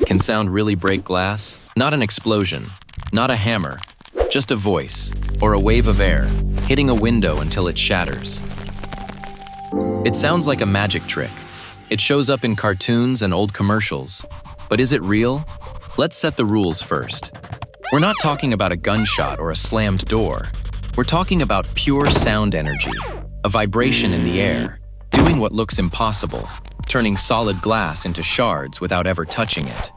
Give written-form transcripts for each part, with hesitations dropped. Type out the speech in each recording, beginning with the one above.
Can sound really break glass? Not an explosion, not a hammer, just a voice, or a wave of air, hitting a window until it shatters. It sounds like a magic trick. It shows up in cartoons and old commercials. But is it real? Let's set the rules first. We're not talking about a gunshot or a slammed door. We're talking about pure sound energy, a vibration in the air, doing what looks impossible, turning solid glass into shards without ever touching it.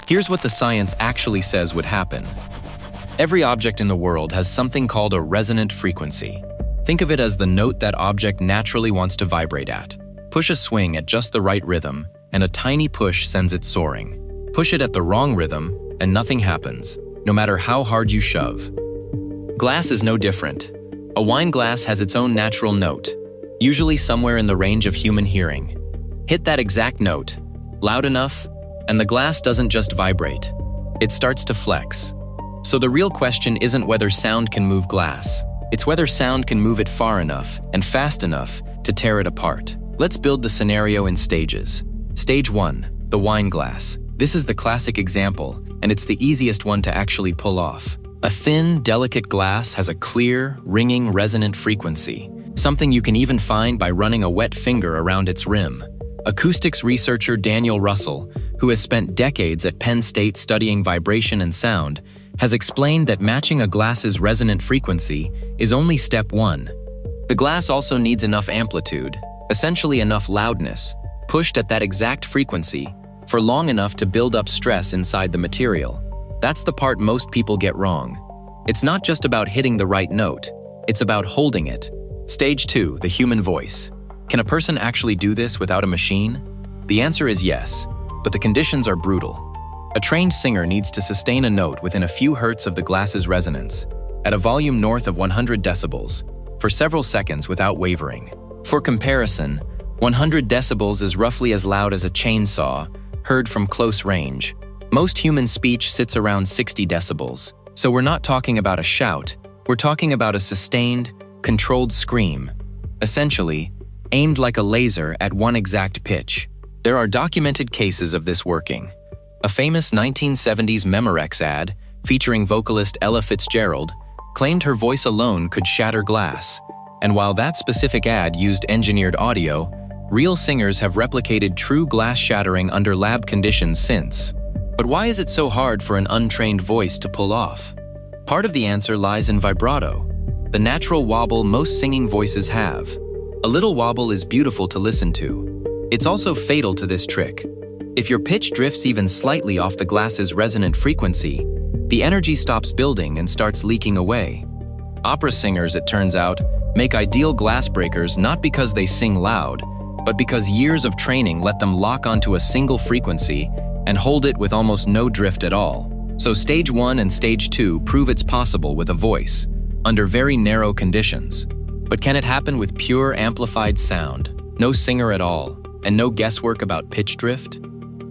Here's what the science actually says would happen. Every object in the world has something called a resonant frequency. Think of it as the note that object naturally wants to vibrate at. Push a swing at just the right rhythm, and a tiny push sends it soaring. Push it at the wrong rhythm, and nothing happens, no matter how hard you shove. Glass is no different. A wine glass has its own natural note, usually somewhere in the range of human hearing. Hit that exact note, loud enough, and the glass doesn't just vibrate. It starts to flex. So the real question isn't whether sound can move glass. It's whether sound can move it far enough and fast enough to tear it apart. Let's build the scenario in stages. Stage 1, the wine glass. This is the classic example, and it's the easiest one to actually pull off. A thin, delicate glass has a clear, ringing, resonant frequency, something you can even find by running a wet finger around its rim. Acoustics researcher Daniel Russell, who has spent decades at Penn State studying vibration and sound, has explained that matching a glass's resonant frequency is only step 1. The glass also needs enough amplitude, essentially enough loudness, pushed at that exact frequency for long enough to build up stress inside the material. That's the part most people get wrong. It's not just about hitting the right note, it's about holding it. Stage 2, the human voice. Can a person actually do this without a machine? The answer is yes, but the conditions are brutal. A trained singer needs to sustain a note within a few hertz of the glass's resonance, at a volume north of 100 decibels, for several seconds without wavering. For comparison, 100 decibels is roughly as loud as a chainsaw, heard from close range. Most human speech sits around 60 decibels, so we're not talking about a shout, we're talking about a sustained, controlled scream, essentially, aimed like a laser at one exact pitch. There are documented cases of this working. A famous 1970s Memorex ad, featuring vocalist Ella Fitzgerald, claimed her voice alone could shatter glass, and while that specific ad used engineered audio, real singers have replicated true glass shattering under lab conditions since. But why is it so hard for an untrained voice to pull off? Part of the answer lies in vibrato, the natural wobble most singing voices have. A little wobble is beautiful to listen to. It's also fatal to this trick. If your pitch drifts even slightly off the glass's resonant frequency, the energy stops building and starts leaking away. Opera singers, it turns out, make ideal glass breakers not because they sing loud, but because years of training let them lock onto a single frequency and hold it with almost no drift at all. So stage 1 and stage 2 prove it's possible with a voice, under very narrow conditions. But can it happen with pure amplified sound, no singer at all, and no guesswork about pitch drift?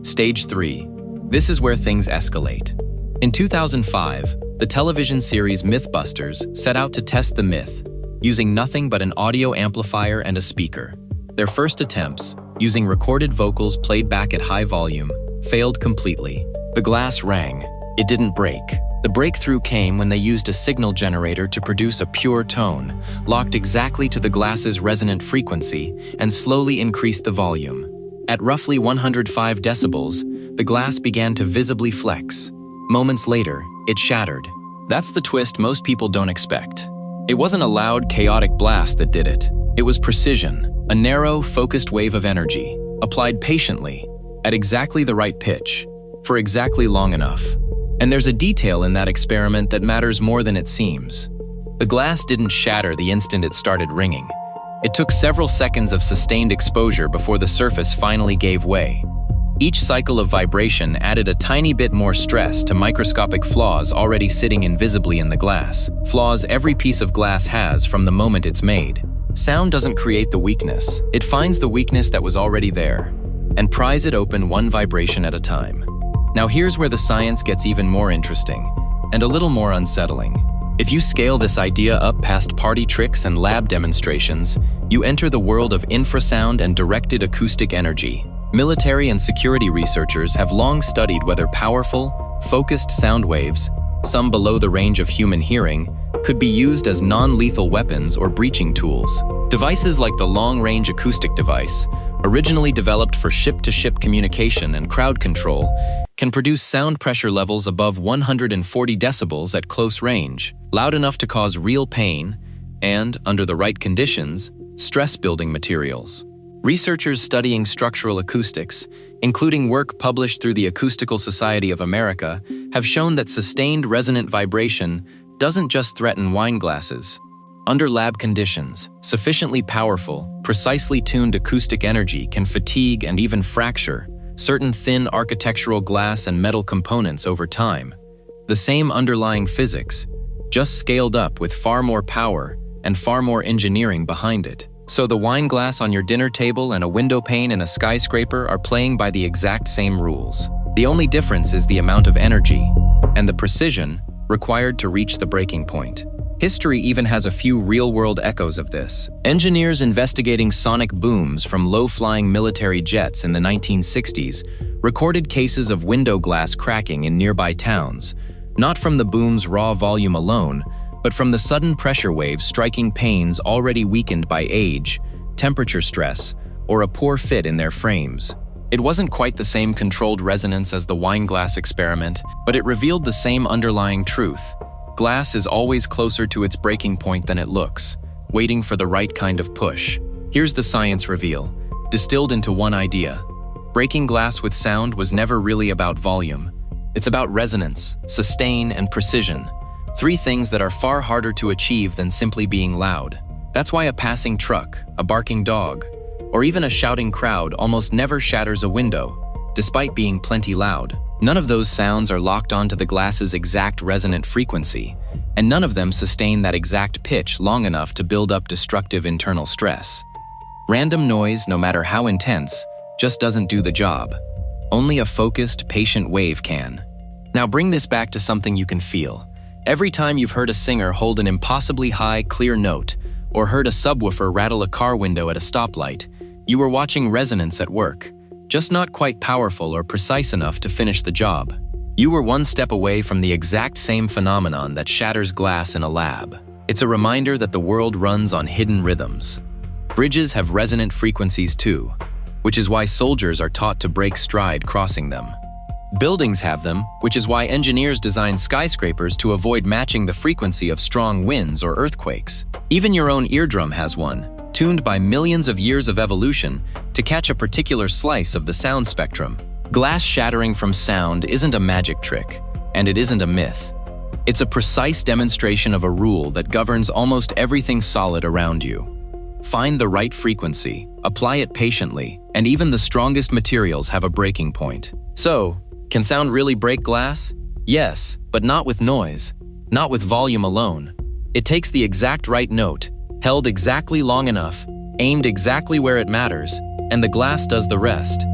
Stage 3. This is where things escalate. In 2005, the television series Mythbusters set out to test the myth, using nothing but an audio amplifier and a speaker. Their first attempts, using recorded vocals played back at high volume, failed completely. The glass rang. It didn't break. The breakthrough came when they used a signal generator to produce a pure tone, locked exactly to the glass's resonant frequency, and slowly increased the volume. At roughly 105 decibels, the glass began to visibly flex. Moments later, it shattered. That's the twist most people don't expect. It wasn't a loud, chaotic blast that did it. It was precision, a narrow, focused wave of energy, applied patiently, at exactly the right pitch, for exactly long enough. And there's a detail in that experiment that matters more than it seems. The glass didn't shatter the instant it started ringing. It took several seconds of sustained exposure before the surface finally gave way. Each cycle of vibration added a tiny bit more stress to microscopic flaws already sitting invisibly in the glass, flaws every piece of glass has from the moment it's made. Sound doesn't create the weakness. It finds the weakness that was already there, and pries it open one vibration at a time. Now here's where the science gets even more interesting, and a little more unsettling. If you scale this idea up past party tricks and lab demonstrations, you enter the world of infrasound and directed acoustic energy. Military and security researchers have long studied whether powerful, focused sound waves, some below the range of human hearing, could be used as non-lethal weapons or breaching tools. Devices like the long-range acoustic device, originally developed for ship-to-ship communication and crowd control, can produce sound pressure levels above 140 decibels at close range, loud enough to cause real pain and, under the right conditions, stress-building materials. Researchers studying structural acoustics, including work published through the Acoustical Society of America, have shown that sustained resonant vibration doesn't just threaten wine glasses. Under lab conditions, sufficiently powerful, precisely tuned acoustic energy can fatigue and even fracture certain thin architectural glass and metal components over time. The same underlying physics, just scaled up with far more power and far more engineering behind it. So the wine glass on your dinner table and a window pane in a skyscraper are playing by the exact same rules. The only difference is the amount of energy and the precision required to reach the breaking point. History even has a few real-world echoes of this. Engineers investigating sonic booms from low-flying military jets in the 1960s recorded cases of window glass cracking in nearby towns, not from the boom's raw volume alone, but from the sudden pressure waves striking panes already weakened by age, temperature stress, or a poor fit in their frames. It wasn't quite the same controlled resonance as the wine glass experiment, but it revealed the same underlying truth. Glass is always closer to its breaking point than it looks, waiting for the right kind of push. Here's the science reveal, distilled into one idea. Breaking glass with sound was never really about volume. It's about resonance, sustain, and precision. Three things that are far harder to achieve than simply being loud. That's why a passing truck, a barking dog, or even a shouting crowd almost never shatters a window, despite being plenty loud. None of those sounds are locked onto the glass's exact resonant frequency, and none of them sustain that exact pitch long enough to build up destructive internal stress. Random noise, no matter how intense, just doesn't do the job. Only a focused, patient wave can. Now bring this back to something you can feel. Every time you've heard a singer hold an impossibly high, clear note, or heard a subwoofer rattle a car window at a stoplight, you were watching resonance at work, just not quite powerful or precise enough to finish the job. You were one step away from the exact same phenomenon that shatters glass in a lab. It's a reminder that the world runs on hidden rhythms. Bridges have resonant frequencies too, which is why soldiers are taught to break stride crossing them. Buildings have them, which is why engineers design skyscrapers to avoid matching the frequency of strong winds or earthquakes. Even your own eardrum has one, tuned by millions of years of evolution to catch a particular slice of the sound spectrum. Glass shattering from sound isn't a magic trick, and it isn't a myth. It's a precise demonstration of a rule that governs almost everything solid around you. Find the right frequency, apply it patiently, and even the strongest materials have a breaking point. So, can sound really break glass? Yes, but not with noise, not with volume alone. It takes the exact right note, held exactly long enough, aimed exactly where it matters, and the glass does the rest.